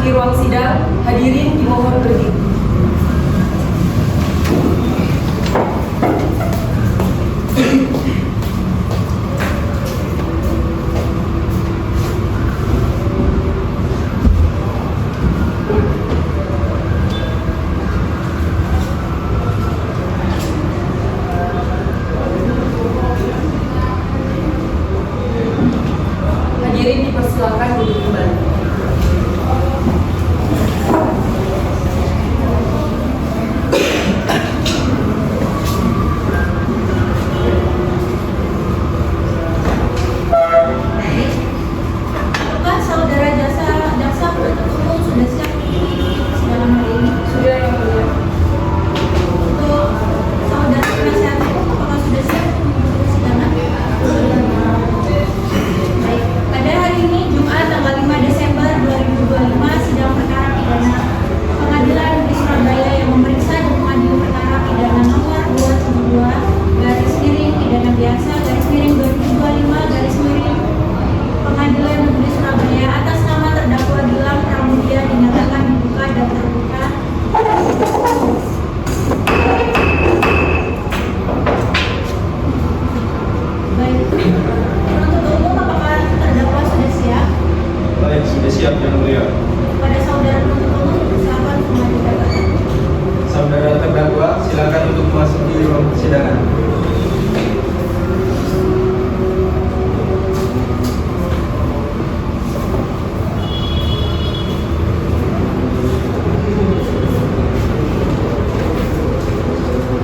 memasuki ruang sidang. Hadirin dimohon berdiri. Hadirin dipersilakan duduk kembali. Apakah saudara jaksa penuntut umum sudah siap dalam hal ini? Sudah, Yang Mulia. Untuk saudara penasihat hukum, apakah sudah siap untuk persidangan? Baik, pada hari ini Jumat tanggal 5 Desember 2025, sidang perkara pidana Pengadilan Negeri Surabaya yang memeriksa dan mengadili perkara pidana nomor 272 garis miring pidana biasa garis miring 2025 garis miring Pengadilan Negeri Surabaya atas nama terdakwa Gilang Pramudia dinyatakan dibuka dan terbuka. Baik, penuntut umum, apakah terdakwa sudah siap? Baik, sudah siap Yang Mulia. Pada saudara penuntut umum, silakan mengambil jabatan. Saudara terdakwa, silakan untuk memasuki ruang persidangan.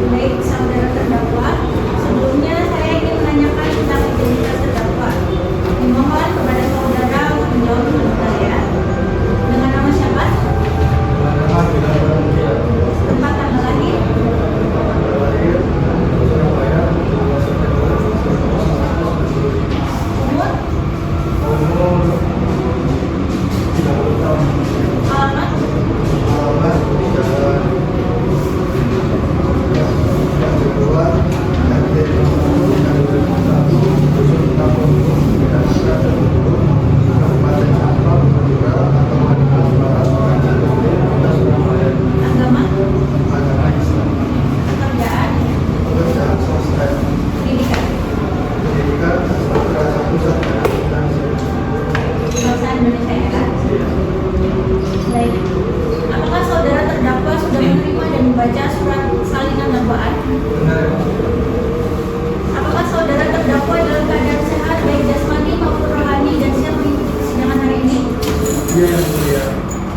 Baik, saudara terdakwa, sebelumnya saya ingin menanyakan tentang identitas terdakwa. Dimohon kepada saudara untuk menjawab dulu saya. Dengan nama siapa? Tempat tanggal lahir? Umur? Alamat? Agama? Pekerjaan? Pendidikan? Bahasa Indonesia ya kan? Baik. Apakah saudara terdakwa sudah menerima dan membaca surat salinan dakwaan? Apakah saudara terdakwa dalam keadaan sehat baik jasmani maupun rohani dan siap mengikuti persidangan hari ini? Iya, Yang Mulia.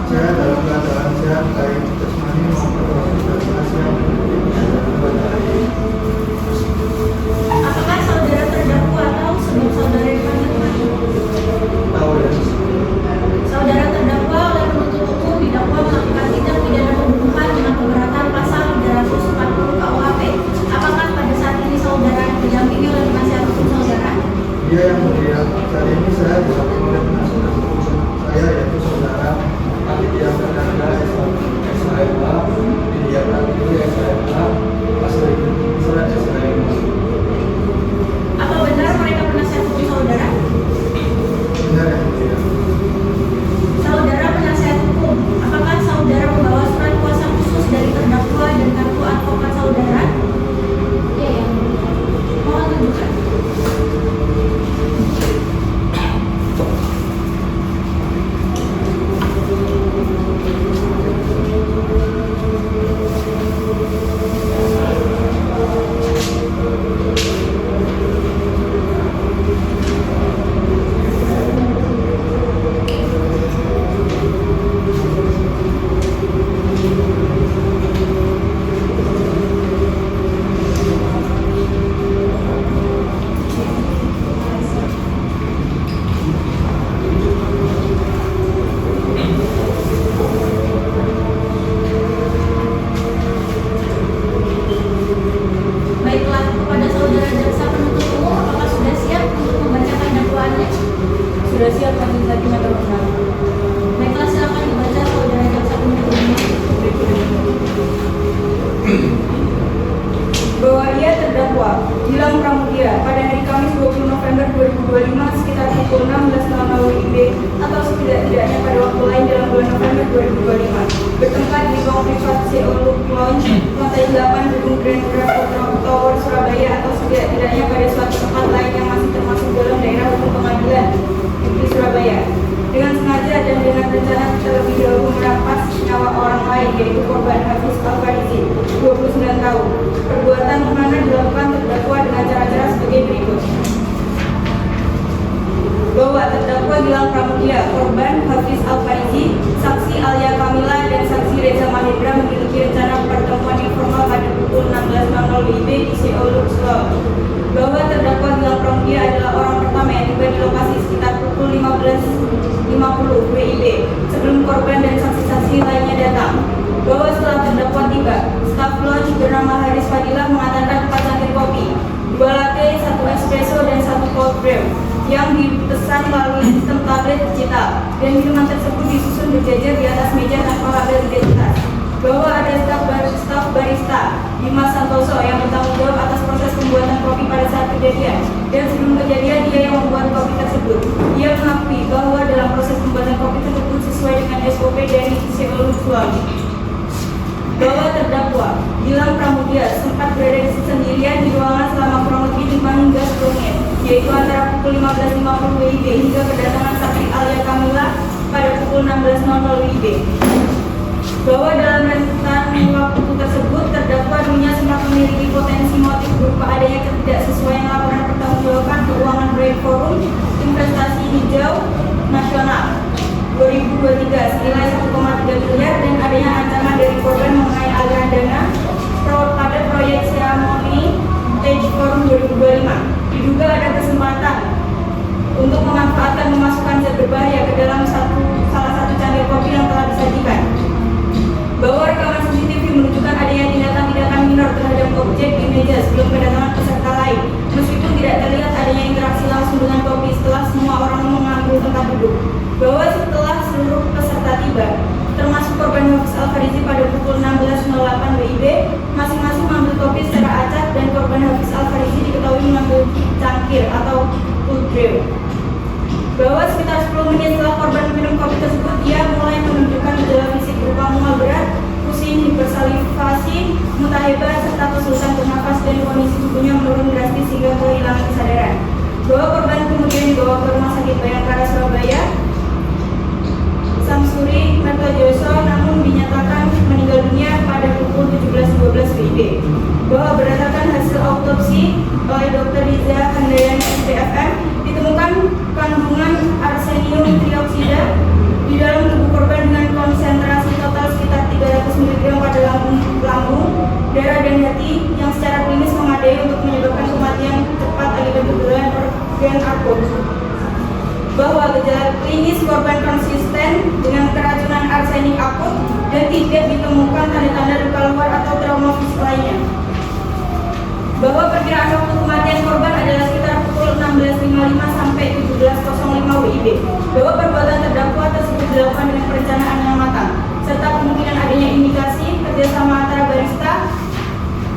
Saya dalam keadaan sehat baik jasmani maupun rohani dan saya siap mengikuti persidangan hari ini. Apakah saudara terdakwa tahu sebab saudara dipanggil kemari? Tahu ya? Saudara terdakwa oleh penuntut umum didakwa melakukan tindak pidana pembunuhan dengan pemberatan pasal 340 KUHP. Apakah pada saat ini saudara didampingi oleh penasihat hukum saudara? Iya, Yang Mulia. Saat ini saya didampingi oleh penasihat hukum saya yaitu saudara Aditya Fernanda SHMH, Widya Pratiwi SHMH, Asri Surat SHMH. Apa benar mereka penasihat hukum saudara? Benar, Yang Mulia. Saudara penasihat hukum, apakah saudara membawa surat kuasa khusus dari terdakwa dan kartu advokat saudara? Iya, Yang Mulia. Mohon tunjukkan. Sudah siap majelis hakim yang terhormat. Baiklah, silakan dibaca saudara jaksa penuntut umum. Bahwa ia terdakwa Gilang Pramudia pada hari Kamis 20 November 2025 sekitar pukul 16.00 WIB atau setidak-tidaknya pada waktu lain dalam bulan November Surabaya dengan sengaja dan dengan rencana terlebih dahulu merampas nyawa orang lain, yaitu korban Hafiz Al-Farizi, 29 tahun. Perbuatan mana dilakukan terdakwa dengan cara-cara sebagai berikut. Bahwa terdakwa Gilang Pramudia, korban Hafiz Al-Farizi, saksi Alia Kamila dan saksi Reza Mahendra memiliki rencana pertemuan informal pada pukul 16.00 WIB di Seoul, Sulawesi. Bahwa terdakwa Gilang Pramudia adalah orang pertama yang tiba di lokasi sekitar pukul 15.50 WIB sebelum korban dan saksi-saksi lainnya datang. Bahwa setelah terdakwa tiba, staf lodge bernama Haris Fadilah mengantarkan 4 cangkir kopi, 2 latte, 1 espresso dan 1 cold brew yang dipesan melalui sistem tablet digital, dan minuman tersebut disusun berjejer di atas meja tanpa label identitas. Bahwa ada staf barista Dimas Santoso yang bertanggung jawab atas proses pembuatan kopi pada saat kejadian, dan sebelum kejadian dia yang membuat kopi tersebut. Ia mengakui bahwa dalam proses pembuatan kopi tersebut sesuai dengan SOP dari Seoul, Sulawesi. Bahwa terdakwa Gilang Pramudia sempat berada sendirian di ruangan selama kurang lebih 5 hingga 10 menit, yaitu antara pukul 15.50 WIB hingga kedatangan saksi Alia Kamila pada pukul 16.00 WIB. Bahwa dalam rentan waktu tersebut terdakwa dunia sempat memiliki potensi motif berupa adanya ketidaksesuaian laporan pertanggungjawaban keuangan proyek Forum Investasi Hijau Nasional 2023 senilai 1,3 miliar dan adanya ancaman dari korban mengenai aliran dana pada proyek seremoni Stage Forum 2025. Diduga ada kesempatan untuk memanfaatkan memasukkan zat berbahaya ke dalam salah satu cangkir kopi yang telah disajikan. Bahwa rekaman CCTV menunjukkan adanya tindakan-tindakan minor terhadap objek di meja sebelum kedatangan peserta lain, meskipun tidak terlihat adanya interaksi langsung dengan kopi setelah semua orang mengambil tempat duduk. Bahwa setelah seluruh peserta tiba, termasuk korban Hafiz Al-Farizi pada pukul 16.08 WIB, masing-masing mengambil kopi secara acak, dan korban Hafiz Al-Farizi diketahui mengambil cangkir atau cold brew. Bahwa sekitar 10 menit setelah korban minum kopi tersebut, dia mulai menunjukkan gejala fisik berupa mual berat, pusing, hipersalivasi, muntah hebat, serta kesulitan bernafas, dan kondisi tubuhnya menurun drastis hingga kehilangan kesadaran. Bahwa korban kemudian dibawa ke Rumah Sakit Bayangkara Surabaya Samsuri Mertojoso, namun dinyatakan meninggal dunia pada pukul 17.12 WIB. Bahwa berdasarkan hasil autopsi oleh Dr. Riza Handayani SPFM, ditemukan kandungan arsenium trioksida di dalam tubuh korban dengan konsentrasi total sekitar 300 mg pada lambung, darah dan hati yang secara klinis memadai untuk menyebabkan kematian cepat akibat benjolan organ akut. Bahwa gejala klinis korban konsisten dengan keracunan arsenik akut dan tidak ditemukan tanda-tanda luka luar atau trauma fisik lainnya. Bahwa perkiraan waktu kematian korban adalah sekitar pukul 16.55 sampai 17.05 WIB. Bahwa perbuatan terdakwa tersebut dilakukan dengan perencanaan yang matang, serta kemungkinan adanya indikasi kerjasama antara barista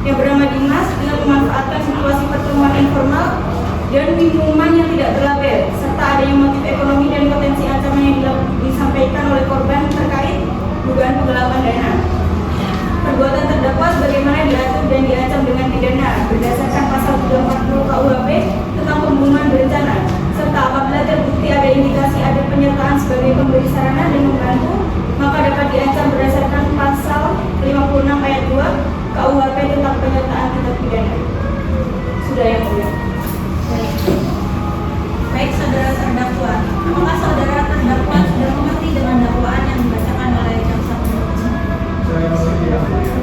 yang bernama Dimas dengan memanfaatkan situasi pertemuan informal dan minuman yang tidak berlabel, serta adanya motif ekonomi dan potensi ancaman yang disampaikan oleh korban terkait dugaan penggelapan dana. Perbuatan terdakwa sebagaimana diatur dan diancam dengan pidana berdasarkan pasal 340 KUHP tentang pembunuhan berencana, serta apabila terbukti ada indikasi ada penyertaan sebagai pemberi sarana dan membantu, maka dapat diancam berdasarkan pasal 56 ayat 2 KUHP tentang penyertaan tindak pidana. Sudah yang mulia. Baik saudara terdakwa, apakah saudara terdakwa sudah mengerti dengan dakwaan yang dibacakan oleh jaksa penuntut umum? Saya mengerti yang mulia.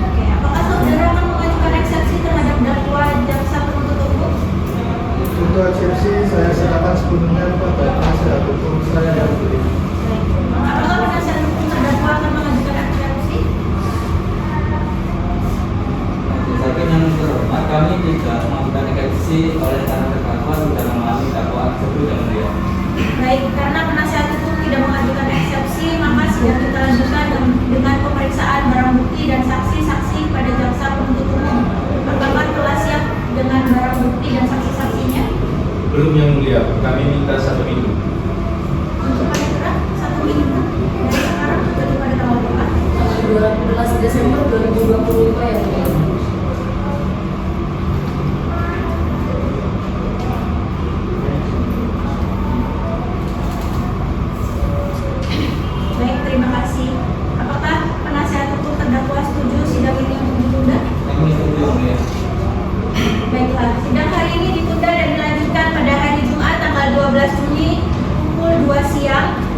Oke, apakah saudara akan mengajukan eksepsi terhadap dakwaan jaksa penuntut umum? Untuk eksepsi saya serahkan sepenuhnya kepada penasihat hukum saya yang mulia. Baik, apakah penasihat hukum terdakwa akan mengajukan eksepsi? Majelis yang terhormat, kami tidak mengajukan eksepsi oleh karena terdakwa sudah mengalami dakwaan tersebut yang mulia. Baik, karena penasihat hukum tidak mengajukan eksepsi, maka sidang kita lanjutkan dengan pemeriksaan barang bukti dan saksi-saksi pada jaksa penuntut umum. Apakah telah siap dengan barang bukti dan saksi-saksinya? Belum yang mulia, kami minta 1 minggu. Untuk paling berat 1 minggu dari sekarang jatuh pada tanggal berapa? 12 Desember 2025 ya.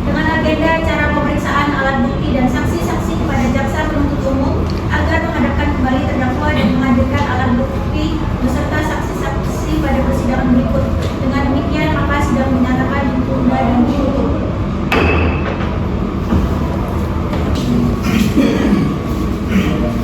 dengan agenda cara pemeriksaan alat bukti dan saksi-saksi kepada jaksa penuntut umum agar menghadapkan kembali terdakwa dan menghadirkan alat bukti beserta saksi-saksi pada persidangan berikut. Dengan demikian maka sidang dinyatakan ditunda dan ditutup.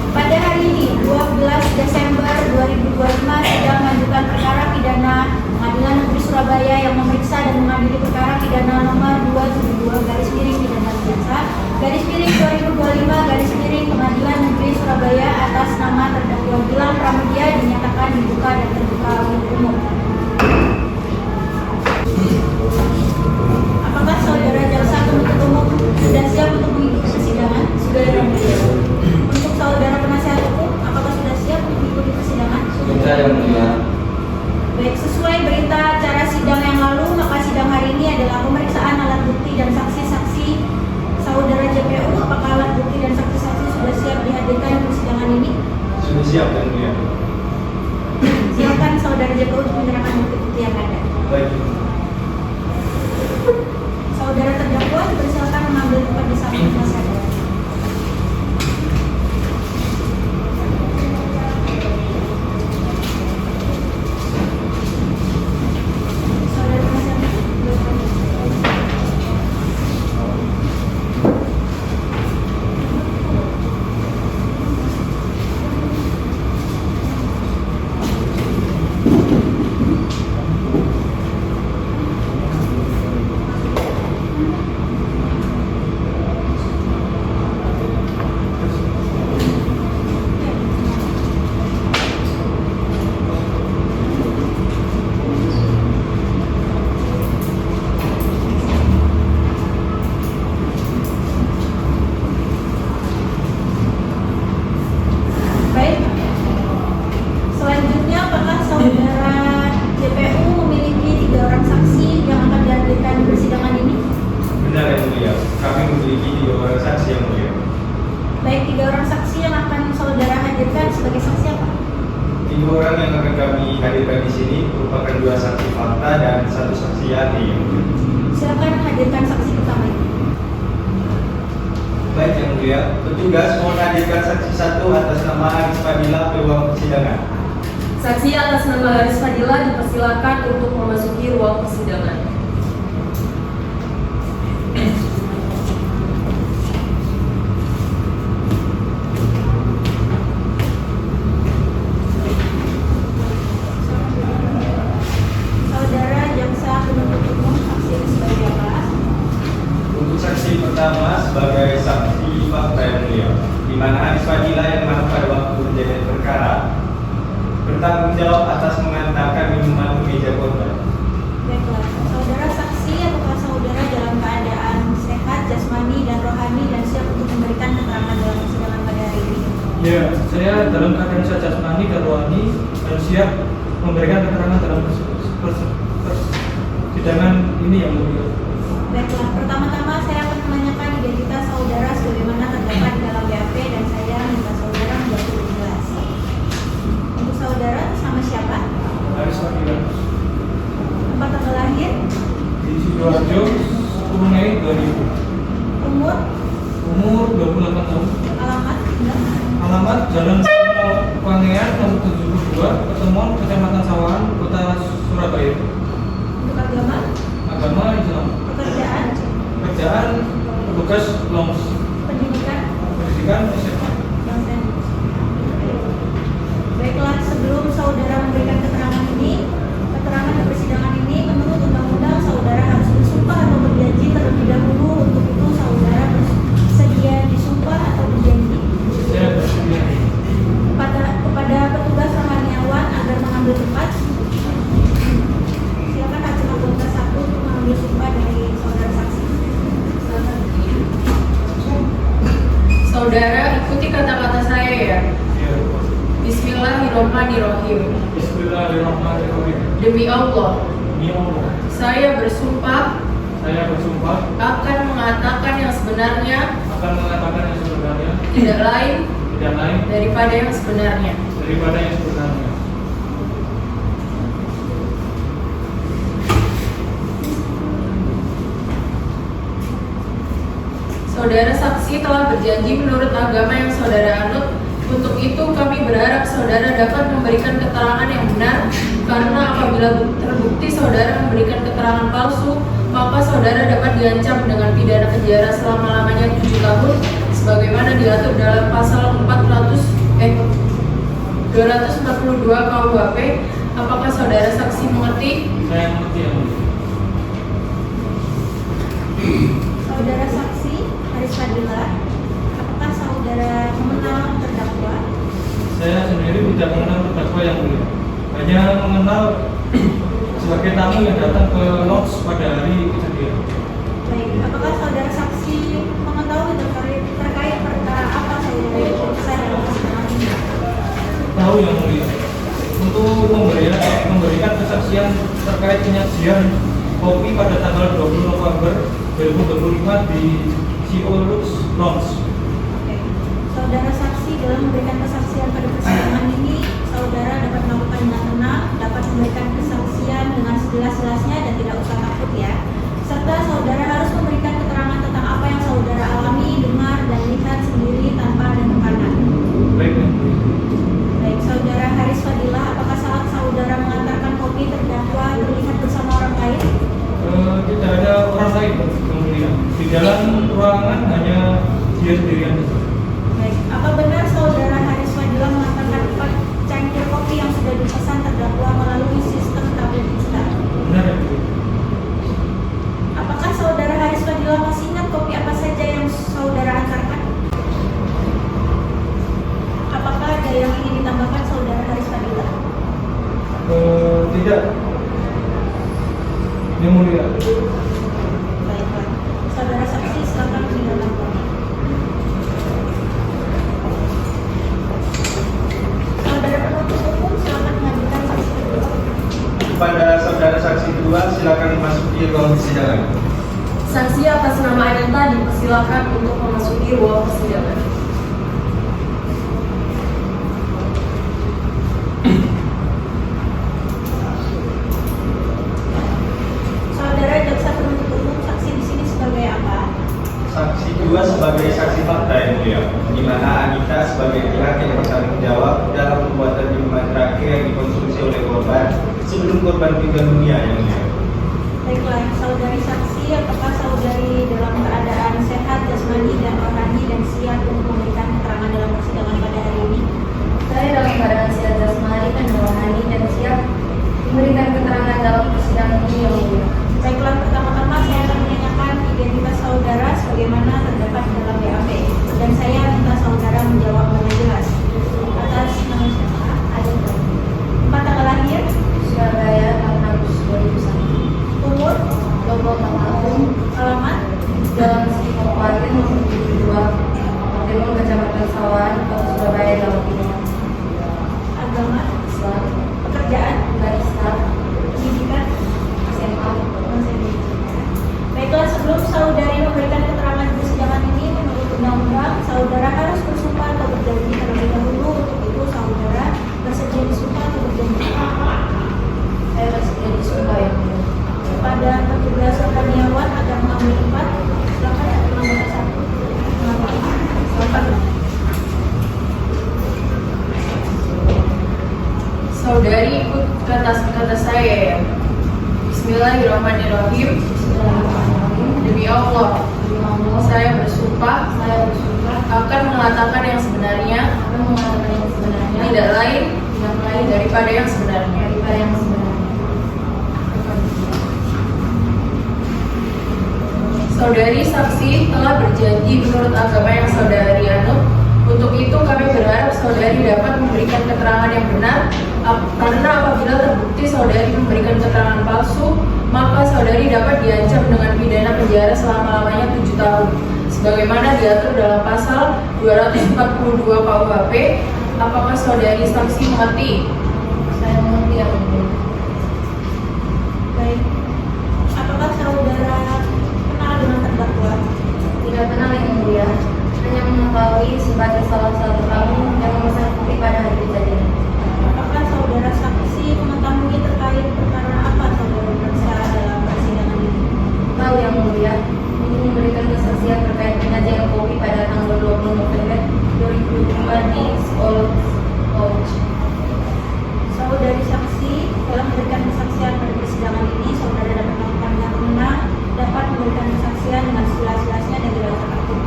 Pada hari ini, 12 Desember 2025, sidang lanjutan perkara pidana Pengadilan Negeri Surabaya yang memeriksa dan mengadili perkara pidana nomor 272/pidana-2025 Pengadilan Negeri Surabaya atas nama terdakwa Gilang Pramudia dinyatakan dibuka dan terbuka untuk umum. Apakah saudara jaksa penuntut umum sudah siap untuk mengikuti persidangan? Sudah ya, Mulia. Untuk saudara penasihat hukum, apakah sudah siap untuk mengikuti persidangan? Sudah yang mulia. Baik, sesuai berita acara sidang yang lalu, maka sidang hari ini adalah pemeriksaan alat bukti dan saksi-saksi saudara JPU. Apakah alat bukti dan saksi-saksi sudah siap dihadirkan di persidangan ini? Sudah siap yang mulia. Silakan saudara JPU untuk menyerahkan bukti-bukti yang ada. Baik. Saudara terdakwa dipersilakan mengambil tempat di samping penasihat. Saudara penasihat. Baik. Selanjutnya, apakah saudara JPU memiliki 3 orang saksi yang akan dihadirkan di persidangan ini? Benar yang mulia. Kami memiliki 3 orang saksi yang mulia. Baik, 3 orang saksi yang akan saudara hadirkan sebagai saksi apa? 3 orang yang akan kami hadirkan di sini merupakan 2 saksi fakta dan 1 saksi ahli yang mulia. Silakan hadirkan saksi pertama ini. Baik yang mulia, petugas mohon hadirkan saksi 1 atas nama Haris Fadila ke ruang persidangan. Saksi atas nama Haris Fadila dipersilakan untuk memasuki ruang persidangan. Saudara jaksa penuntut umum, saksi sebagai apa? Untuk saksi pertama sebagai saksi fakta yang mulia, di mana Haris Fadila yang mana pada waktu kejadian perkara bertanggung jawab atas mengantarkan minuman ke meja korban. Baiklah, saudara saksi apakah saudara dalam keadaan sehat, jasmani dan rohani dan siap untuk memberikan keterangan dalam persidangan pada hari ini? Ya, saya dalam keadaan sehat jasmani dan rohani dan siap memberikan keterangan dalam persidangan ini yang mulia. Baiklah, pertama-tama saya akan menanyakan identitas saudara sebagaimana terdapat di dalam BAP dan saya minta saudara menjawab lebih jelas. Untuk saudara, sama siapa? Haris Fadila Tempat tanggal lahir? di Sidoarjo 10 Mei 2000. Umur? 28 tahun. Alamat? Enggak? Alamat Jalan Pangean nomor 72, Pertemuan Kecamatan Sawahan, Kota Surabaya. Untuk agama? Agama Islam. Pekerjaan petugas LOMS. Pendidikan? SMA. Baiklah, sebelum saudara memberikan keterangan di persidangan ini, menurut undang-undang saudara harus bersumpah atau berjanji terlebih dahulu. Untuk itu saudara bersedia disumpah atau berjanji? Saya bersedia. Kepada petugas Rohaniawan agar mengambil tempat. Silakan hakim anggota 1 untuk mengambil sumpah dari saudara saksi. Saudara ikuti kata-kata saya ya. Ya. Bismillahirrahmanirrahim. Bismillahirrahmanirrahim. Demi Allah, Demi Allah, saya bersumpah saya bersumpah akan mengatakan yang sebenarnya, akan mengatakan yang sebenarnya, tidak lain tidak lain daripada yang sebenarnya. daripada yang sebenarnya. Saudara saksi telah berjanji menurut agama yang saudara anut. Untuk itu kami berharap saudara dapat memberikan keterangan yang benar, karena apabila terbukti saudara memberikan keterangan palsu, maka saudara dapat diancam dengan pidana penjara selama-lamanya 7 tahun sebagaimana diatur dalam pasal 242 KUHP. Apakah saudara saksi mengerti? Saya mengerti yang mulia. Saudara saksi Haris Fadila, apakah saudara mengenal terdakwa? Saya sendiri tidak mengenal terdakwa yang mulia, hanya mengenal sebagai tamu yang datang ke lodge pada hari kejadian. Baik, apakah saudara saksi mengetahui terkait perkara apa saudara diperiksa dalam persidangan ini? Tahu yang mulia, untuk memberikan kesaksian terkait penyajian kopi pada tanggal 20 November 2025 di CO Lux Lounge. Oke. Saudara saksi dalam memberikan kesaksian pada persidangan ini, saudara dapat melakukan dengan tenang, dapat memberikan kesaksian dengan sejelas-jelasnya dan tidak usah takut ya. Serta saudara harus memberikan keterangan tentang apa yang saudara alami, dengar, dan lihat sendiri tanpa ada tekanan. Baik, yang mulia. Baik, saudara Haris Fadila, apakah saat saudara mengantarkan kopi terdakwa terlihat bersama orang lain? Tidak ada orang lain yang mulia. Di dalam ruangan hanya dia sendirian. Baik, apa benar saudara Haris Fadila mengantarkan 4 cangkir kopi yang sudah dipesan terdakwa melalui sistem tablet instan? Benar ya, mulia? Apakah saudara Haris Fadila masih ingat kopi apa saja yang saudara antarkan? Apakah ada yang ingin ditambahkan saudara Haris Fadila? Tidak, yang mulia. Baiklah, saudara saksi silakan meninggalkan kopi. Saudara penuntut umum silakan mengajukan saksi kedua. Kepada saudara saksi kedua, silakan memasuki ruang persidangan. Saksi atas nama Anita dipersilakan untuk memasuki ruang persidangan. Saudara jaksa penuntut umum, saksi di sini sebagai apa? Saksi dua sebagai saksi fakta yang mulia, di mana Anita sebagai pihak yang bertanggung jawab dalam pembuatan minuman terakhir yang dikonsumsi oleh korban sebelum korban meninggal dunia yang mulia. Baiklah, saudari saksi, apakah saudari dalam keadaan sehat, jasmani dan rohani dan siap untuk memberikan keterangan dalam persidangan pada hari ini? Saya dalam keadaan sehat jasmani dan rohani dan siap memberikan keterangan dalam persidangan ini yang mulia. Baiklah, pertama-tama saya akan menanyakan identitas saudara sebagaimana terdapat dalam BAP, dan saya minta saudara menjawab dengan jelas. Atas nama siapa? Ada tempat tanggal lahir, Surabaya, 6 Agustus 2001. umur, 24 tahun, alamat, Jalan Sri Kabupaten nomor 72, Timur Kecamatan Sawan, Kota Surabaya, Jawa Timur. agama, Islam, pekerjaan, barista, pendidikan, SMA. Baiklah, sebelum saudari memberikan keterangan di persidangan ini menurut undang-undang, saudara harus bersumpah atau berjanji terlebih dahulu. Untuk itu saudara bersedia disumpah atau berjanji? Saya bersedia disumpah yang mulia. Kepada petugas Kurniawan agar mengambil tempat, silakan ada nomor 1. Silakan. Saudari ikut kata saya ya. Bismillahirrahmanirrahim. Demi Allah, saya bersumpah akan mengatakan yang sebenarnya, tidak lain daripada yang sebenarnya. Saudari saksi telah berjanji menurut agama yang saudari anut. Untuk itu kami berharap saudari dapat memberikan keterangan yang benar, karena apabila terbukti saudari memberikan keterangan palsu, maka saudari dapat diancam dengan pidana penjara selama-lamanya 7 tahun sebagaimana diatur dalam pasal 242 KUHP. Apakah saudari saksi mengerti? Saya mengerti yang mulia. Baik. Apakah saudara kenal dengan terdakwa? Tidak kenal yang mulia, hanya mengetahui sebagai salah satu tamu yang memesan kopi pada hari kejadian. Apakah saudara saksi mengetahui terkait perkara apa saudara periksa dalam persidangan ini? Tahu yang mulia, untuk memberikan kesaksian terkait penyajian November 2005 di Seoul. Saudari saksi dalam memberikan kesaksian pada persidangan ini, saudara dapat melakukan yang benar, dapat memberikan kesaksian dengan sejelas-jelasnya dan tidak takut.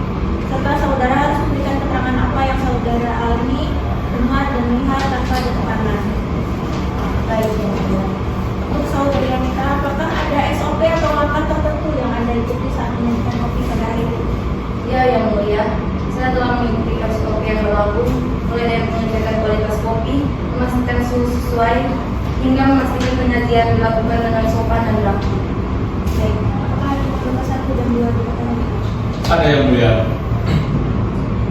Serta saudara harus memberikan keterangan apa yang saudara alami, dengar dan melihat tanpa ada tekanan. Baik, yang mulia. Untuk saudari Anita, apakah ada SOP atau langkah tertentu yang Anda ikuti saat menyajikan kopi pada hari ini? Ya, yang mulia. Saya telah mengikuti SOP yang berlaku, mulai dari mengecekkan kualitas kopi, memastikan suhu sesuai, hingga memastikan penyajian dilakukan dengan sopan dan rapi. Baik, apakah ada nomor 1 dan 2 dikatakan? Ada yang mulia.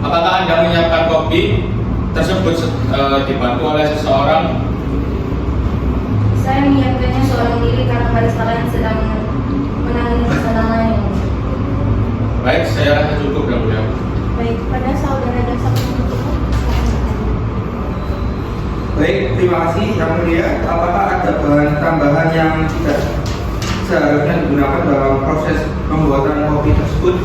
Apakah Anda menyiapkan kopi tersebut dibantu oleh seseorang? Saya menyiapkannya seorang diri karena barista lain sedang menangani pesanan lain. Baik, saya rasa cukup yang mulia. Baik, pada saudara jaksa penuntut umum. Baik, terima kasih Yang Mulia. Apakah ada bahan tambahan yang tidak seharusnya digunakan dalam proses pembuatan kopi tersebut?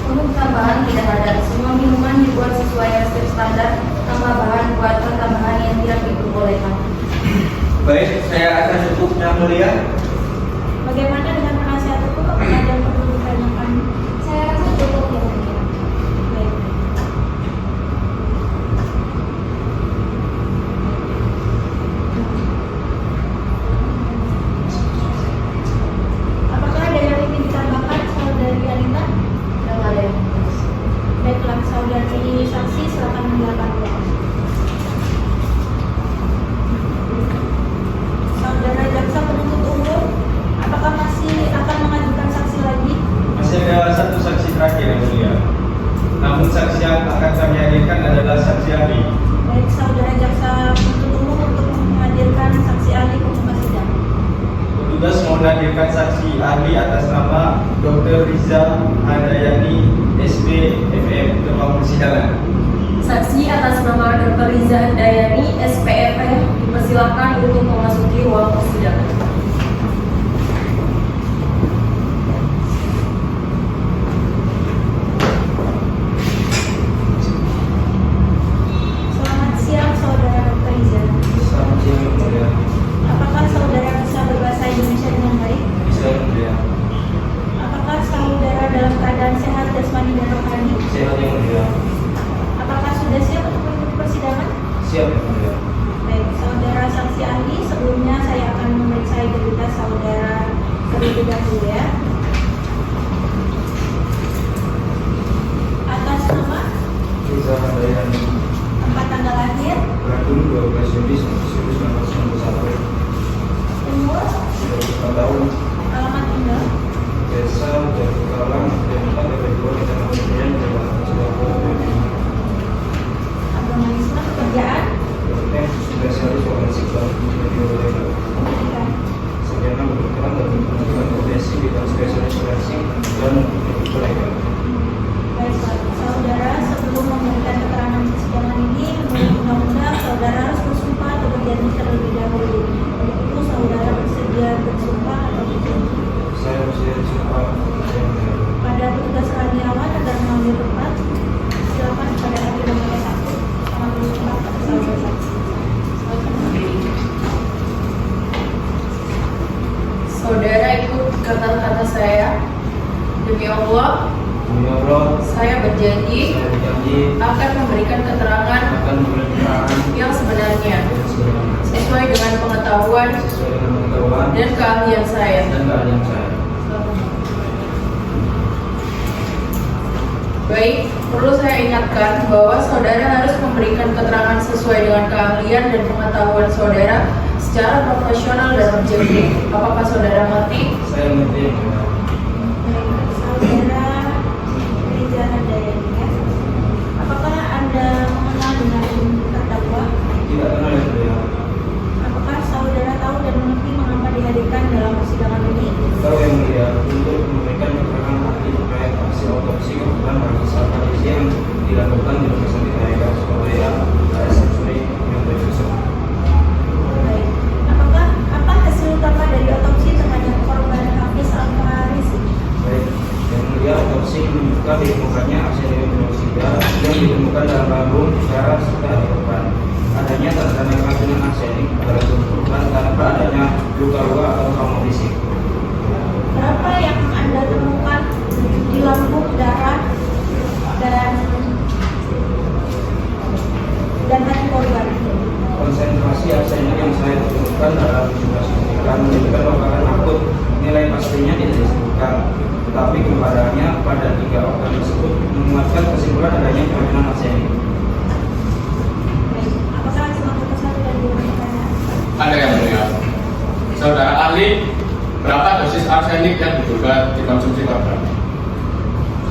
Untuk tambahan tidak ada. Semua minuman dibuat sesuai resep standar tanpa bahan buatan tambahan yang tidak diperbolehkan. Baik, saya rasa cukup Yang Mulia. Bagaimana dengan penasihat hukum? Apakah ada yang perlu ditanyakan? Saya rasa cukup yang mulia. Baik. Apakah ada yang ingin ditambahkan saudari Anita? Tidak ada yang mulia. Baiklah, saudari saksi silakan menjelaskan ruang. Saudara jaksa penuntut umum, apakah masih akan mengajukan saksi lagi? Masih ada satu saksi terakhir yang mulia. Namun saksi yang akan kami hadirkan adalah saksi ahli. Baik, saudara jaksa penuntut umum untuk menghadirkan saksi ahli pembuka sidang. Petugas menghadirkan saksi ahli atas nama Dr. Riza Handayani, SPFM, ke ruang persidangan. Saksi atas nama Dr. Riza Handayani, SPFM, dipersilakan untuk memasuki ruang persidangan. Selamat siang, saudara Dr. Riza. Selamat siang Yang Mulia. Apakah saudara bisa berbahasa Indonesia dengan baik? Bisa Yang Mulia. Apakah saudara dalam keadaan sehat jasmani dan rohani? Sehat Yang Mulia. Apakah sudah siap untuk mengikuti persidangan? Siap Yang Mulia. Baik, saudara saksi ahli, sebelumnya saya akan memeriksa identitas saudara terlebih dahulu ya. Atas nama, Riza Handayani, tempat tanggal lahir, Bandung 12 Juni 1991, umur, 34 tahun, alamat tinggal, Desa Darutalang, Denpasar, Depok, Kecamatan Kemudian, Jawa Barat, agama Islam, pekerjaan, spesialis forensik dan biologi. pendidikan. Sarjana kedokteran dan pendidikan profesi bidang spesialis forensik dan biologi. Baik, saudara, sebelum memberikan keterangan di persidangan ini, menurut undang-undang, saudara harus bersumpah atau berjanji terlebih dahulu. Untuk itu, saudara bersedia bersumpah atau berjanji Saya bersedia bersumpah pada petugas Radiawan agar mengambil tempat. Silakan kepada hakim nomor 1 sama bersumpah pada saudara saksi. Saudara ikut kata-kata saya. Demi Allah, Demi Allah, saya berjanji saya berjanji akan memberikan keterangan akan memberikan keterangan yang sebenarnya yang sebenarnya sesuai dengan pengetahuan sesuai dengan pengetahuan dan keahlian saya. dan keahlian saya. Baik, perlu saya ingatkan bahwa saudara harus memberikan keterangan sesuai dengan keahlian dan pengetahuan saudara secara profesional dan objektif. Apakah saudara mengerti? Saya mengerti Yang Mulia. Baik, saudara Riza Handayani ya. Apakah Anda mengenal dengan terdakwa? Tidak kenal Yang Mulia. Apakah saudara tahu dan mengerti mengapa dihadirkan dalam persidangan ini? Tahu Yang Mulia, untuk memberikan keterangan ahli terkait hasil otopsi kebetulan bagi saat yang dilakukan di rumah sakit Daerah Surabaya, RSUD yang berbesar. Baik. Apa hasil utama dari otopsi terhadap korban Hafiz Al-Fahri saksi menunjukkan ditemukannya arsenium dioksida yang ditemukan dalam lambung secara setelah korban. Adanya tanda-tanda keracunan arsenik pada tubuh korban tanpa adanya luka-luka atau trauma fisik. Berapa yang Anda temukan di lambung, darah, dan hati korban? Konsentrasi arsenik yang saya temukan dalam 17 miligram menunjukkan bakaran akut. Nilai pastinya tidak disebutkan, tetapi kempadannya pada 3 organ tersebut menguatkan kesimpulan adanya keracunan arsenik. Apakah semakin satu dan dua pertanyaan? Ada yang mulia. Saudara ahli, berapa dosis arsenik yang diduga dikonsumsi korban?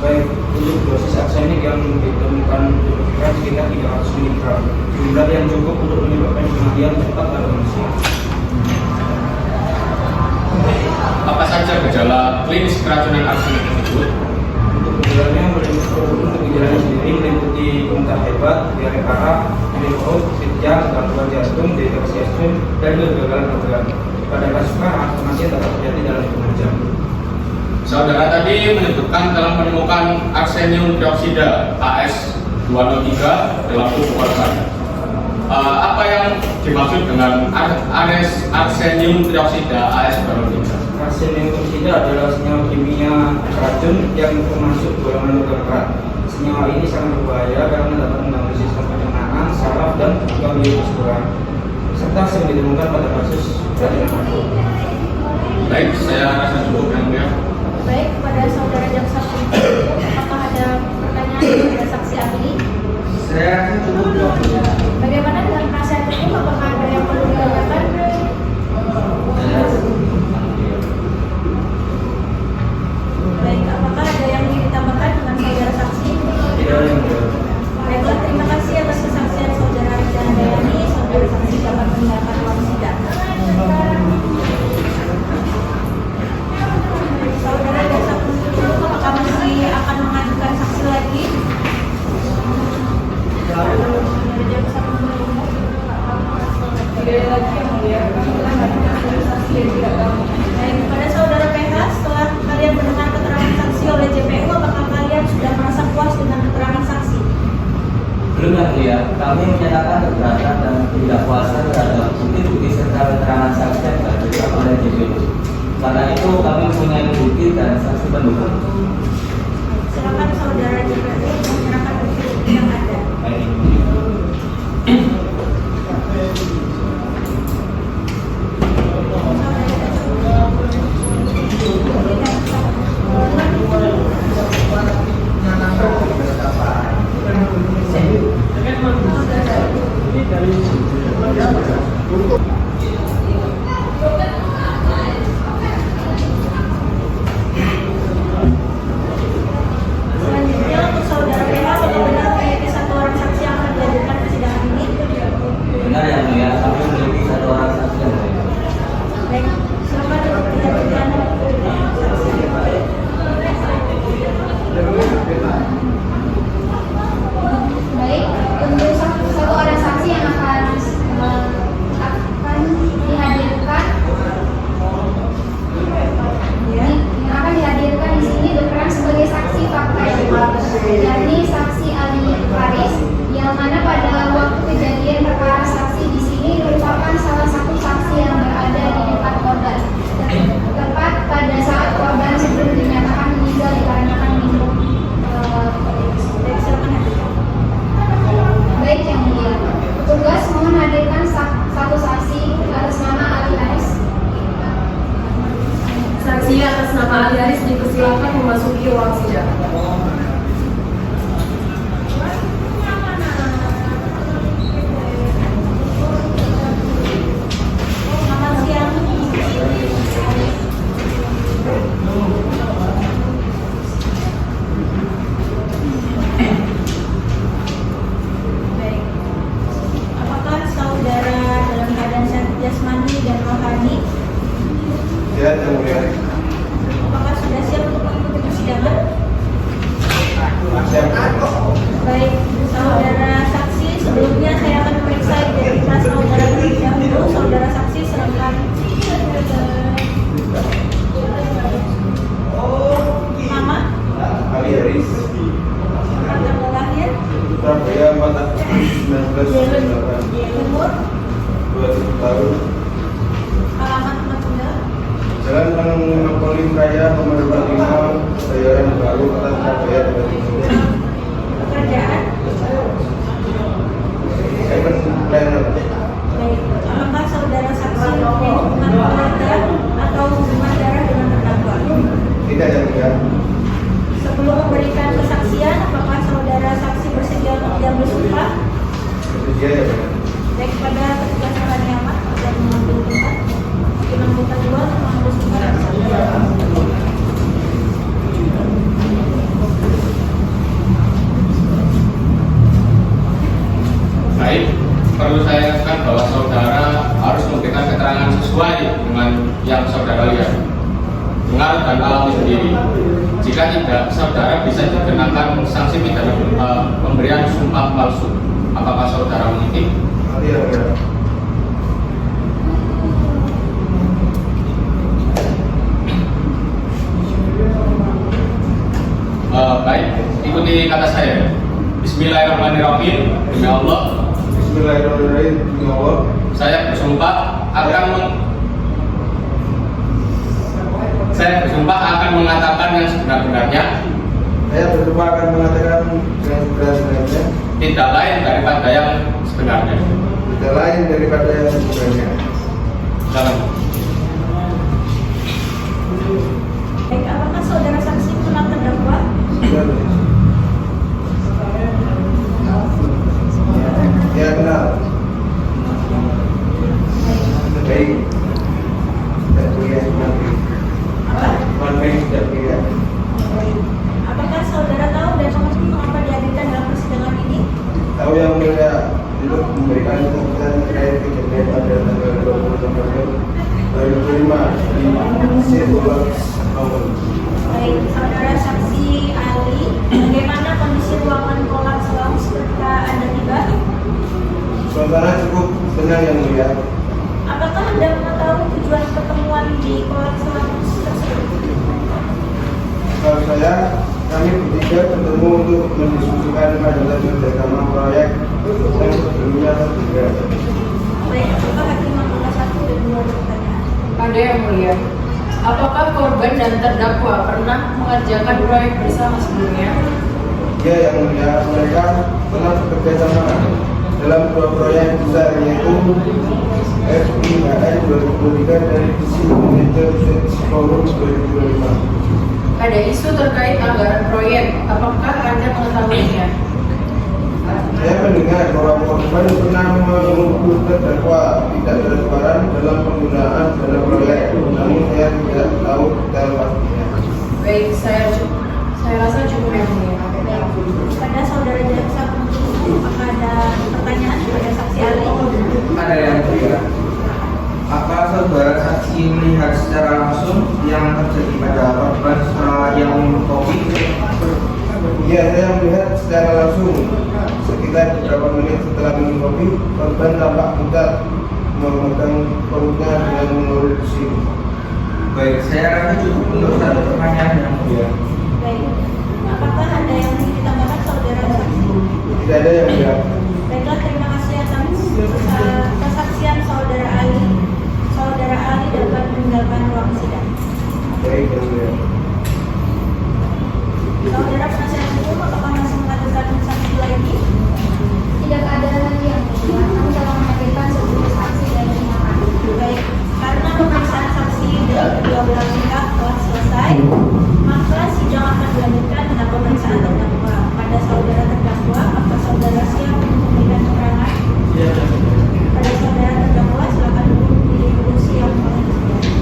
Baik, untuk dosis arsenik yang ditemukan diperkirakan sekitar 300 mg, jumlah yang cukup untuk menyebabkan kematian cepat pada manusia. Apa saja gejala klinis keracunan arsenik tersebut? Untuk gejalanya sendiri meliputi muntah hebat, diare parah, nyeri perut, kejang, gangguan jantung, dehidrasi ekstrim, dan kegagalan organ. Pada kasus parah, kematian dapat terjadi dalam hitungan jam. Saudara tadi menyebutkan telah menemukan arsenium dioksida AS203 dalam tubuh korban. Apa yang dimaksud dengan arsenium dioksida AS203? Arsenium dioksida adalah senyawa kimia racun yang termasuk golongan logam berat. Senyawa ini sangat berbahaya karena dapat mengganggu sistem pencernaan, saraf, dan kardiovaskular, serta sering ditemukan pada kasus keracunan akut. Baik, saya rasa cukup yang mulia. Baik, kepada saudara jaksa penuntut, apakah ada pertanyaan kepada saksi ahli? Saya rasa cukup dong. Bagaimana dengan penasihat hukum? Apakah ada yang perlu ditanyakan? Baik, apakah ada yang ingin ditambahkan dengan saudara saksi? Tidak ada yang mulia. Baiklah, terima kasih atas kesaksian saudara Reza Dayani. Saudara saksi dapat meninggalkan ruang sidang. Saudara jaksa penuntut, apakah masih akan mengajukan saksi lagi? Saudara jaksa penuntut umum, Tidak ada lagi yang mulia, kami telah mengajukan saksi yang tidak kami. baik, kepada saudara PH, setelah kalian mendengar keterangan saksi oleh JPU, apakah kalian sudah merasa puas dengan keterangan saksi? Belum yang mulia, kami menyatakan keberatan dan ketidakpuasan terhadap bukti-bukti serta keterangan saksi yang dihadirkan oleh JPU. Karena itu kami mempunyai bukti dan saksi pendukung. Silakan saudara JPU menyerahkan bukti-bukti yang ada. Baik. Selanjutnya untuk saudara PH, apakah benar memiliki satu orang saksi yang akan dihadirkan persidangan ini? Benar yang mulia, kami memiliki 1 orang saksi yang mulia. Baik, silakan untuk dihadirkan saksi. Baik, untuk satu orang saksi yang akan dihadirkan, yang akan dihadirkan di sini berperan sebagai saksi fakta, yakni saksi Ali Faris, yang mana pada waktu kejadian perkara saksi di sini merupakan salah satu saksi yang berada di dekat korban, tepat pada saat korban sebelum dinyatakan meninggal dikarenakan minum. Baik, silakan hadirkan. Baik yang mulia, petugas mohon hadirkan satu saksi atas nama Ali Haris. Saksi atas nama Ali Haris dipersilakan memasuki ruang sidang. Selamat siang. Baik. Apakah saudara dalam keadaan sehat jasmani dan rohani? Ya, yang mulia. Apakah sudah siap untuk mengikuti persidangan? Yaris. Tanggal lahir, Surabaya 4 Agustus 1998. umur, 20 tahun. alamat tempat tinggal, Jalan Panglima Raya nomor 45, Bayaran Baru, Kota Surabaya 2000. pekerjaan, Event Planner. baik. Apakah saudara saksi mempunyai hubungan keluarga atau hubungan darah dengan terdakwa? Tidak yang mulia. Sebelum memberikan kesaksian, apakah saudara saksi bersedia untuk tidak bersumpah? Bersedia ya mulia. Baik, pada ketika saudara nyaman dan mengambil tempat, mungkin anggota dua untuk mengambil sumpah dan saudara. Baik, perlu saya katakan bahwa saudara harus memberikan keterangan sesuai dengan yang saudara lihat, dengar dan alami sendiri. Jika tidak, saudara bisa dikenakan sanksi pidana pemberian sumpah palsu. Apakah saudara mengerti? Nanti ya mulia. Baik, ikuti kata saya. Bismillahirrahmanirrahim. Demi Allah, Bismillahirrahmanirrahim. Demi Allah, saya bersumpah akan mengatakan yang sebenar-benarnya, saya bersumpah akan mengatakan dengan sebenar-benarnya, tidak lain daripada yang sebenarnya. tidak lain daripada yang sebenarnya. Dalam Baik, apakah saudara saksi kenal terdakwa? Sudah. Ya kenal. Baik. Tidak kuliah nanti. Apa? Baik tidak kuliah. Apakah saudara tahu dan mengerti mengapa dihadirkan dalam persidangan ini? Tahu yang mulia untuk memberikan kesaksian terkait kejadian pada tanggal 20 November 2005 di Sirkular Awal. Baik, saudara saksi Ali, bagaimana kondisi ruangan kolaps lounge ketika Anda tiba? Suasana cukup tenang yang mulia. Apakah Anda mengetahui tujuan pertemuan di kolaps lounge tersebut? Kalau saya, kami bertiga bertemu untuk mendiskusikan masalah kerjasama proyek yang sebelumnya tertunda. Baik, apakah hakim mengulas satu dan dua pertanyaan? Ada yang mulia. Apakah korban dan terdakwa pernah mengerjakan proyek bersama sebelumnya? Ya yang mulia, mereka pernah bekerja sama dalam dua proyek besar yaitu FIHN 2023 dan Visi Manager Forum 2025. Ada isu terkait anggaran proyek. Apakah Anda mengetahuinya? Saya mendengar bahwa korban pernah mengukur terdakwa tidak transparan dalam penggunaan dana proyek, namun saya tidak tahu detail pastinya. Baik, saya rasa cukup yang mulia. Pada saudara jaksa penuntut umum, apakah ada pertanyaan kepada saksi Ali? Ada yang mulia. Apa saudara saksi melihat secara langsung yang terjadi pada korban setelah yang minum kopi? Ya, saya melihat secara langsung sekitar beberapa menit setelah minum kopi, korban tampak buta memegang perutnya dengan mengurut pusing. Baik, saya rasa cukup untuk satu pertanyaan yang mulia. Baik, apakah ada yang ingin ditambahkan saudara saksi? Tidak ada yang mulia. Baiklah, terima kasih atas kesaksian saudara Ali. Saudara Ali dapat meninggalkan ruang sidang. Baik yang mulia. Saudara penasihat hukum, apakah masih menghadirkan saksi lagi? Tidak ada lagi yang mulia. Kami telah menghadirkan 10 saksi dan 5 ahli. Baik, karena pemeriksaan saksi dari kedua belah pihak telah selesai, maka sidang akan dilanjutkan dengan pemeriksaan terdakwa. Pada saudara terdakwa, apakah saudara siap untuk memberikan keterangan? Pada saudara terdakwa, silakan duduk di kursi yang paling sebelah.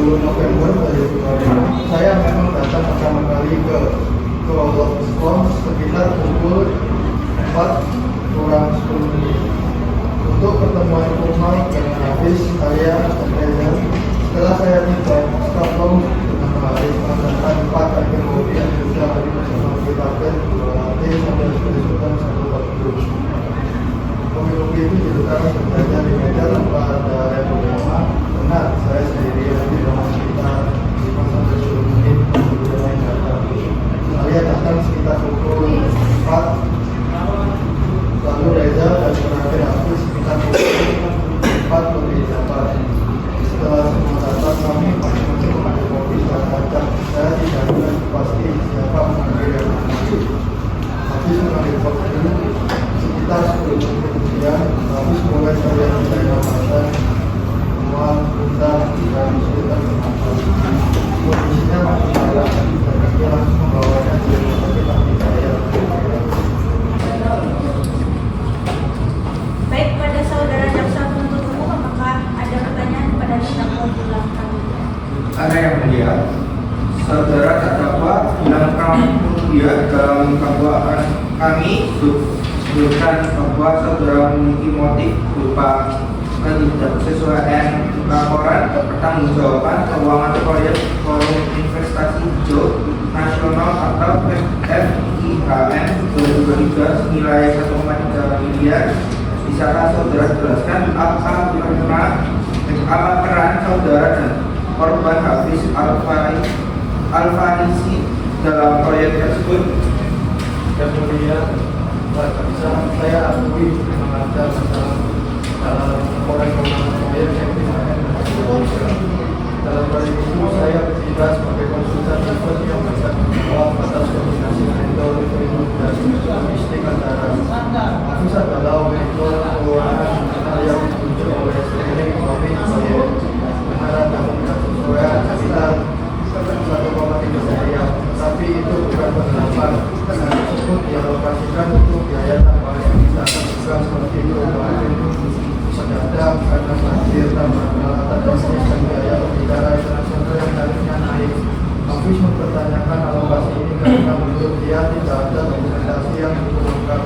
20 November 2025 saya memang datang pertama kali ke Loweskon sekitar pukul 4 kurang 10 menit untuk pertemuan formal dengan Hafiz, Arya, dan Reza. Setelah saya tiba, staf room dengan Hafiz mengantarkan 4 item kopi yang juga tadi bersama kita dua latte sampai disebutkan 1 waktu. Kopi itu diletakkan berjajar di meja tanpa ada reklama. Benar, saya sendiri lagi dalam sekitar 5 sampai 10 menit sebelum yang datang. Saya datang sekitar pukul 4. Lalu Reza dan terakhir aku sekitar pukul 4 lebih 8. Setelah semua datang kami masing-masing mengambil kopi dan kacang. Saya tidak tahu pasti siapa mengambil yang mana. Habis mengambil kopi sekitar 10 menit kemudian, habis mulai saya menambahkan semua undang dan kesulitan bermasalah. Kondisinya masih parah dan dia langsung membawanya ke rumah sakit Abdi Jaya. Baik, pada saudara jaksa penuntut umum, apakah ada pertanyaan kepada terdakwa Gilang Pramudia? Ada yang mulia, saudara terdakwa Gilang Pramudia dalam dakwaan kami sebutkan bahwa saudara memiliki motif berupa ketidaksesuaian laporan pertanggungjawaban keuangan proyek Forum Investasi Hijau Nasional atau FIHN 2023 senilai 1,3 miliar. Bisakah saudara jelaskan apa peran saudara dan korban Hafiz Alfarisi dalam proyek tersebut? Yang mulia, saya akui memang ada masalah dalam laporan keuangan proyek FIHN. Dalam hal itu saya bertindak sebagai konsultan yang bertanggung atas koordinasi vendor dan logistik antara Hafiz adalah vendor keuangan yang ditunjuk oleh Steering Committee proyek dengan ada kesesuaian sekitar 1,3 miliar. Tapi itu bukan penerapan dana tersebut dialokasikan untuk biaya tambahan yang bisa terbuka seperti perubahan mendadak karena banjir, tambahan peralatan bisnis dan biaya pembicara internasional yang tarifnya naik. Hafiz mempertanyakan alokasi ini karena menurut dia tidak ada dokumentasi yang diperlukan.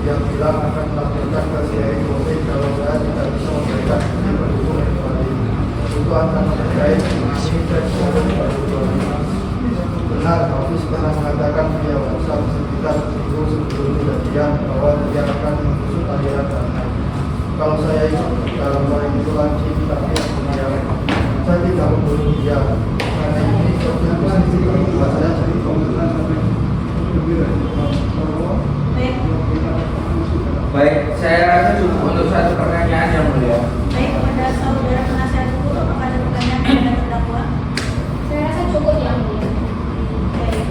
Dia bilang akan melaporkan ke CI Covid kalau saya tidak bisa memberikan bukti pendukung yang valid. Itu akan terkait dengan dan benar, Hafiz pernah mengatakan via WhatsApp sekitar seminggu sebelum kejadian bahwa dia akan mengusut aliran dana. Kalau saya ikut dalam proyek itu lagi, tapi yang saya tidak membunuh dia. Karena ini buat saya jadi komentar sampai Baik, saya rasa cukup untuk satu pertanyaan yang mulia. Baik, kepada saudara penasihat hukum, apakah ada pertanyaan kepada terdakwa? Saya rasa cukup yang mulia. Baik.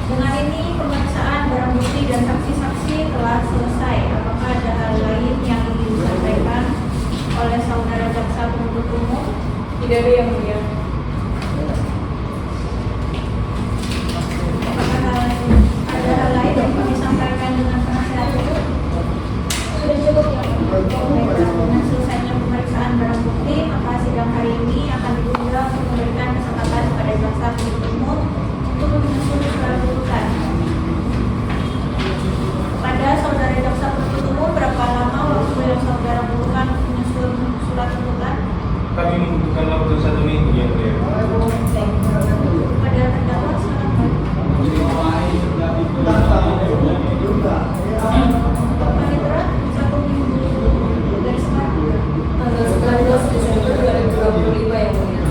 Dengan ini pemeriksaan barang bukti dan saksi-saksi telah selesai. Apakah ada hal lain yang ingin disampaikan oleh saudara jaksa penuntut umum? Tidak ada yang mulia. Apakah ada hal lain yang ingin disampaikan dengan penasihat hukum? Sudah cukup yang mulia. Baiklah, dengan selesainya pemeriksaan barang bukti, maka sidang hari ini akan ditunda untuk memberikan kesempatan kepada jaksa penuntut umum untuk menyusun surat tuntutan. Kepada saudara jaksa penuntut umum, berapa lama waktu yang saudara butuhkan untuk menyusun surat tuntutan? Kami membutuhkan waktu 1 minggu yang mulia. Baik. Kepada terdakwa, silakan. Panitera, 1 minggu dari sekarang. Tanggal 19 Desember 2025 yang mulia.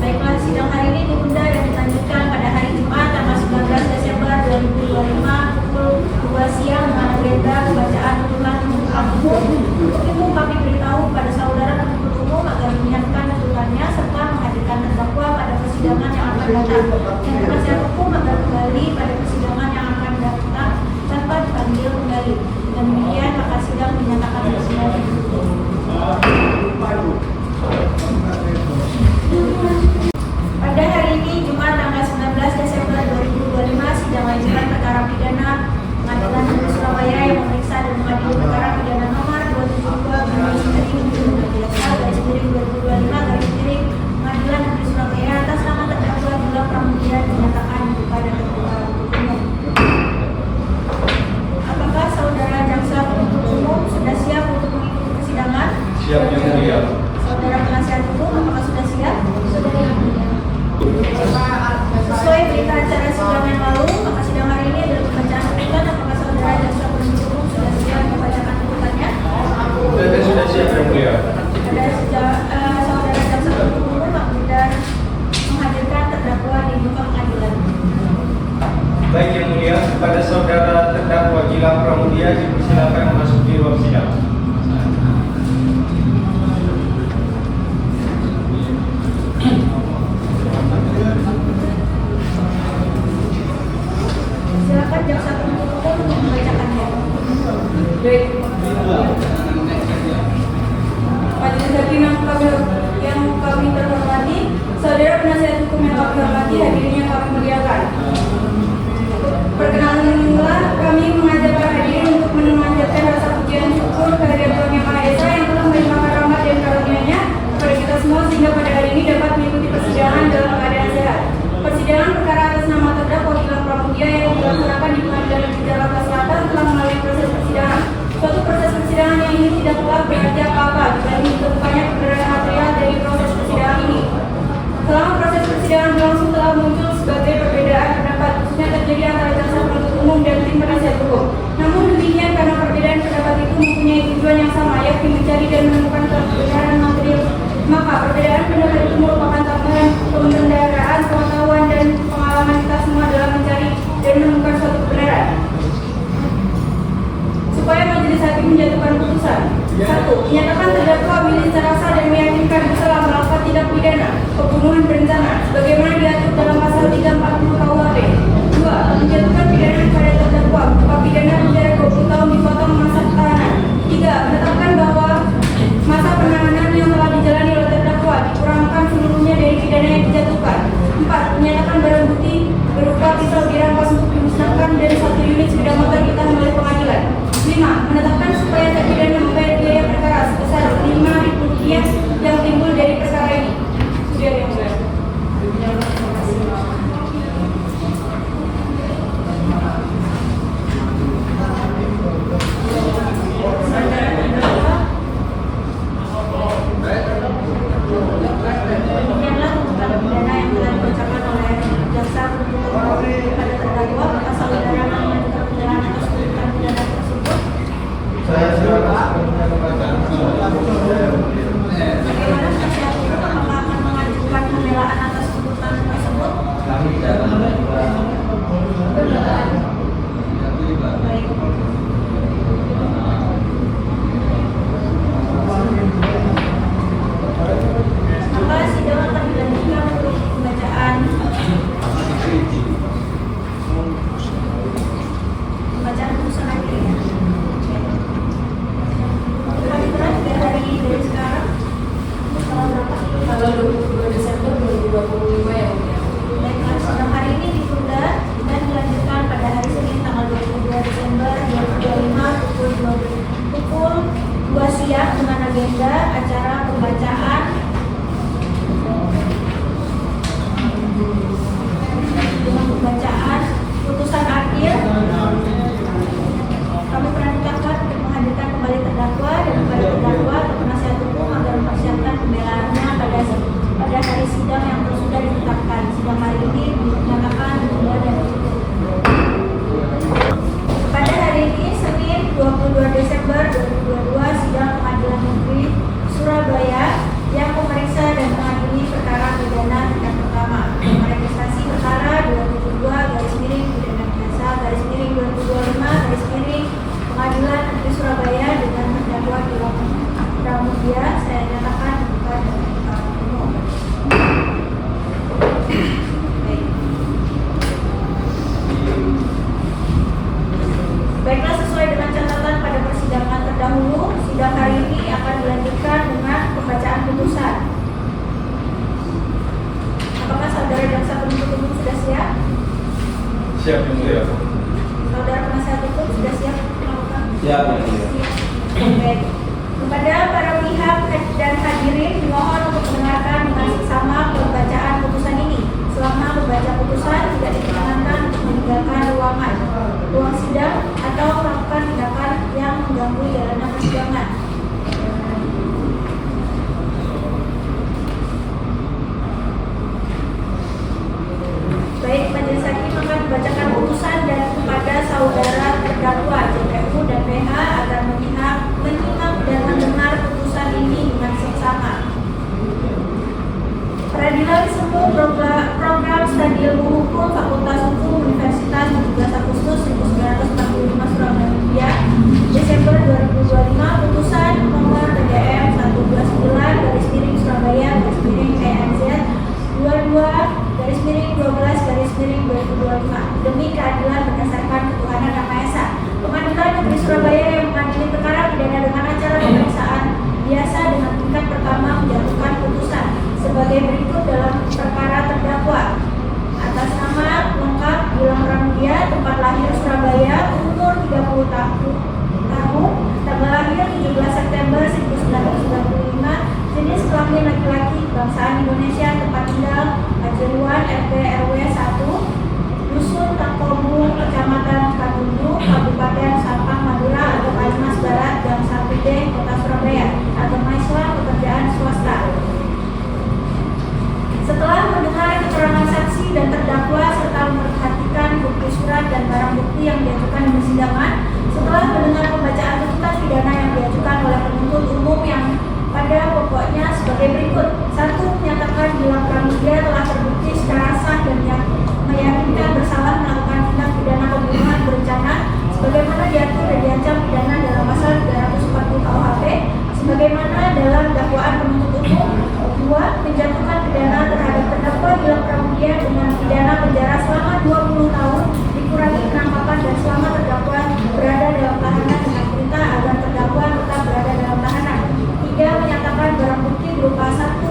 Baiklah, sidang hari ini ditunda dan dilanjutkan pada hari Jumat tanggal 19 Desember 2025 pukul 2 siang dengan agenda pembacaan tuntutan umum. Untuk itu kami beritahu pada saudara penuntut umum agar menyiapkan tuntutannya serta menghadirkan terdakwa pada persidangan yang akan datang. Dan penasihat hukum agar kembali pada persidangan yang akan datang tanpa dipanggil kembali. Dan demikian maka sidang dinyatakan selesai ditutup. Pada hari ini, Jumat tanggal 19 Desember 2025, sidang lanjutan perkara pidana Pengadilan Negeri Surabaya yang memeriksa dan mengadili perkara pidana nomor 272/2016 garis miring 2025 garis miring Baik yang mulia, kepada saudara terdakwa Gilang Pramudia dipersilakan memasuki ruang sidang. Silakan jaksa penuntut umum untuk membacakannya. Baik. Majelis Hakim yang kami terhormati, saudara penasihat hukum yang kami hormati, hadirin yang kami muliakan. Perkenalan semula, kami mengajak para hadirin untuk memanjatkan rasa puji dan syukur kehadiran Tuhan Yang Maha Esa yang telah melimpahkan rahmat dan karunia-Nya kepada kita semua sehingga pada hari ini dapat mengikuti persidangan dalam keadaan sehat. Persidangan perkara atas nama terdakwa Gilang Pramudia yang dilaksanakan di Pengadilan Negeri Jakarta Selatan telah melalui proses persidangan. Suatu proses persidangan yang ini tidak telah berarti apa-apa dibanding ditemukannya kebenaran material dari proses persidangan ini. Selama proses persidangan berlangsung telah muncul sebagai perbedaan pendapat khususnya terjadi antara jaksa penuntut umum dan tim penasihat hukum. Namun demikian karena perbedaan pendapat itu mempunyai tujuan yang sama, yakni mencari dan menemukan kebenaran material, maka perbedaan pendapat itu merupakan tambahan pembendaraan pengetahuan dan pengalaman kita semua dalam mencari dan menemukan suatu kebenaran. Supaya majelis hakim menjatuhkan putusan. 1. Menyatakan terdakwa Willy secara sah dan meyakinkan bersalah melakukan tindak pidana pembunuhan berencana sebagaimana diatur dalam pasal 340 KUHP. 2. Menjatuhkan pidana kepada terdakwa berupa pidana penjara 20 tahun dipotong masa tahanan. 3. Menetapkan bahwa masa penahanan yang telah dijalani oleh terdakwa dikurangkan seluruhnya dari pidana yang dijatuhkan. 4. Menyatakan barang bukti berupa pisau dirampas untuk dimusnahkan dan 1 unit sepeda motor ditahan oleh pengadilan. 5. Menetapkan supaya terpidana membayar biaya perkara sebesar Rp5.000 yang timbul dari perkara ini. Sudah yang mulia. Demikianlah tuntutan pidana yang telah dibacakan oleh jaksa penuntut umum kepada terdakwa atas saudara mengajukan penjelasan atas tuntutan pidana tersebut. Saya silakan membacaan. Bagaimana penasihat hukum apakah akan mengajukan pembelaan atas tuntutan tersebut? Kami tidak akan mengajukan. Baik. Maka sidang akan dilanjutkan untuk pembacaan putusan akhir ya. Kira-kira 3 hari dari sekarang tanggal berapa? Tanggal 22 Desember 2025 ya mulia. Baiklah, sidang hari ini ditunda dan dilanjutkan pada hari Senin tanggal 22 Desember 2025 pukul 2 siang dengan agenda acara pembacaan putusan akhir. Kami pernah dicatat untuk menghadirkan kembali terdakwa dan kepada terdakwa atau penasihat hukum agar mempersiapkan pembelaannya pada hari sidang yang sudah ditetapkan. Sidang hari ini dinyatakan ditunda dan ditutup. Pada hari ini Senin 22 Desember 2022 sidang Pengadilan Negeri Surabaya yang memeriksa dan mengadili perkara pidana tingkat pertama meregistrasi perkara 272/2025/2025 Pengadilan Negeri Surabaya dengan terdakwa Gilang Pramudia. Saya nyatakan dibuka dan umum. Baiklah, sesuai dengan catatan pada persidangan terdahulu, sidang hari ini akan dilanjutkan dengan pembacaan putusan. Apakah saudara jaksa penuntut umum sudah siap? Siap yang mulia. Saudara penasihat hukum sudah siap melakukan? Siap yang mulia. Baik. Kepada para pihak dan hadirin dimohon untuk mendengarkan dengan seksama pembacaan putusan ini. Selama membaca putusan tidak diperkenankan untuk meninggalkan ruang sidang atau melakukan tindakan yang mengganggu jalannya persidangan. Baik, majelis hakim akan membacakan putusan dan kepada saudara terdakwa JPU dan PH agar menyimak dan mendengar putusan ini dengan seksama. Peradilan Semu Program Studi Ilmu Hukum Fakultas Hukum Universitas berdasarkan ketuhanan Yang Maha Esa. Pengadilan Negeri Surabaya yang mengadili perkara pidana dengan acara pemeriksaan biasa dengan tingkat pertama menjatuhkan putusan sebagai berikut dalam perkara terdakwa. Atas nama lengkap Gilang Pramudia, tempat lahir Surabaya, umur 30 tahun, tanggal lahir 17 September 1995, jenis kelamin laki-laki, kebangsaan Indonesia, tempat tinggal Pajariwan, RT RW 1, Dusun Takobu, Kecamatan Kadundung, Kabupaten Sampang, Madura, agama Mas Barat, Gang 1D, Kota Surabaya, agama Islam, pekerjaan swasta. Setelah mendengar keterangan saksi dan terdakwa serta memperhatikan bukti surat dan barang bukti yang diajukan di persidangan, setelah mendengar pembacaan tuntutan pidana yang diajukan oleh penuntut umum yang pada pokoknya sebagai berikut: 1. Menyatakan Gilang Pramudia telah terbukti secara sah dan meyakinkan bersalah melakukan tindak pidana pembunuhan berencana sebagaimana diatur dan diancam pidana dalam pasal 340 KUHP sebagaimana dalam dakwaan penuntut umum. 2. Menjatuhkan pidana terhadap terdakwa Gilang Pramudia dengan pidana penjara selama 20 tahun dikurangi penangkapan dan selama terdakwa berada dalam tahanan dengan perintah agar terdakwa tetap berada dalam tahanan. 3. Menyatakan barang bukti berupa 1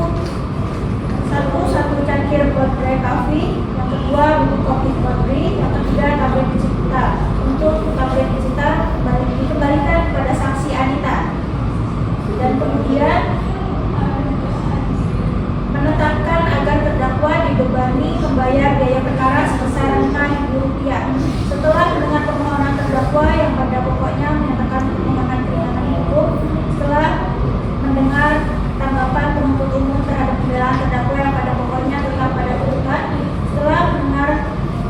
cangkir baterai kafe, yang kedua buku kopi baterai, yang ketiga tablet digital. Untuk tablet digital dikembalikan kepada saksi Anita. Dan kemudian menetapkan agar terdakwa dibebani membayar biaya perkara sebesar Rp5.000. Setelah mendengar permohonan terdakwa yang pada pokoknya menyatakan permohonan keringanan hukum, setelah mendengar tanggapan penuntut umum terhadap pembelaan terdakwa yang pada pokoknya tetap pada tuntutan, setelah mendengar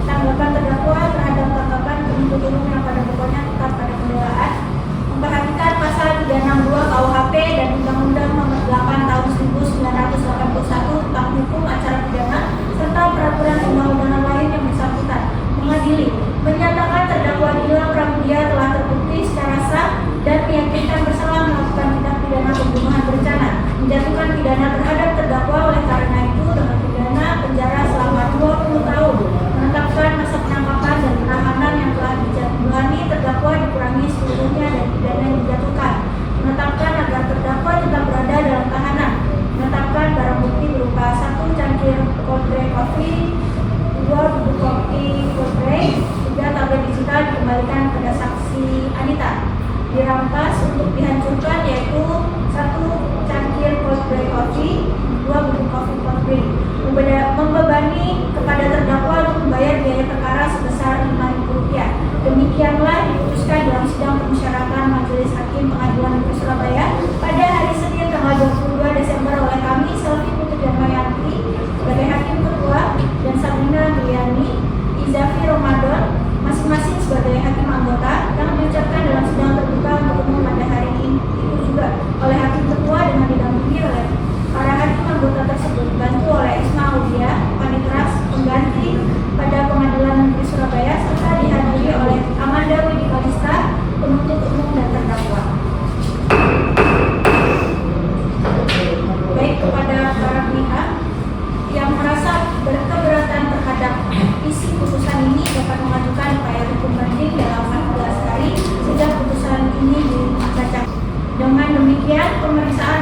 tanggapan terdakwa terhadap tanggapan penuntut umum yang pada pokoknya tetap pada pembelaan, memperhatikan pasal 362 KUHP dan Undang-Undang Nomor 8 Tahun 1981 tentang hukum acara pidana serta peraturan undang-undangan lain yang bersangkutan, mengadili, menyatakan terdakwa Gilang Pramudia telah terbukti secara sah dan meyakinkan bersalah melakukan tindak pidana pembunuhan berencana, menjatuhkan pidana terhadap terdakwa oleh karena itu dengan pidana penjara selama 20 tahun, menetapkan masa penangkapan dan penahanan yang telah dijatuhkan terdakwa dikurangi seluruhnya dan pidana yang dijatuhkan, menetapkan agar terdakwa tetap berada dalam tahanan, menetapkan barang bukti berupa 1 cangkir baterai kopi, 2 buku kopi baterai, 3 tablet digital dikembalikan kepada saksi Anita. Dirampas untuk dihancurkan yaitu 1 cangkir baterai kopi, 2 buku kopi baterai, membebani kepada terdakwa untuk membayar biaya perkara sebesar Rp5.000. Demikianlah diputuskan dalam sidang permusyawaratan Majelis Hakim Pengadilan Negeri Surabaya pada hari Senin tanggal 22 Desember oleh kami Selvi Putri Darmayanti sebagai Hakim Ketua dan Sabrina Briani Izafi Ramadan masing-masing sebagai Hakim Anggota yang diucapkan dalam sidang terbuka untuk umum pada hari ini itu juga oleh Hakim Ketua dengan didampingi oleh para hakim anggota tersebut, dibantu oleh Isma Aulia, Panitras pengganti pada Pengadilan Negeri Surabaya serta dihadiri oleh Amanda Widi Kalista, penuntut umum dan terdakwa. Baik kepada para pihak yang merasa berkeberatan terhadap isi putusan ini dapat mengajukan upaya hukum banding dalam 14 hari sejak putusan ini dibacakan. Dengan demikian, pemeriksaan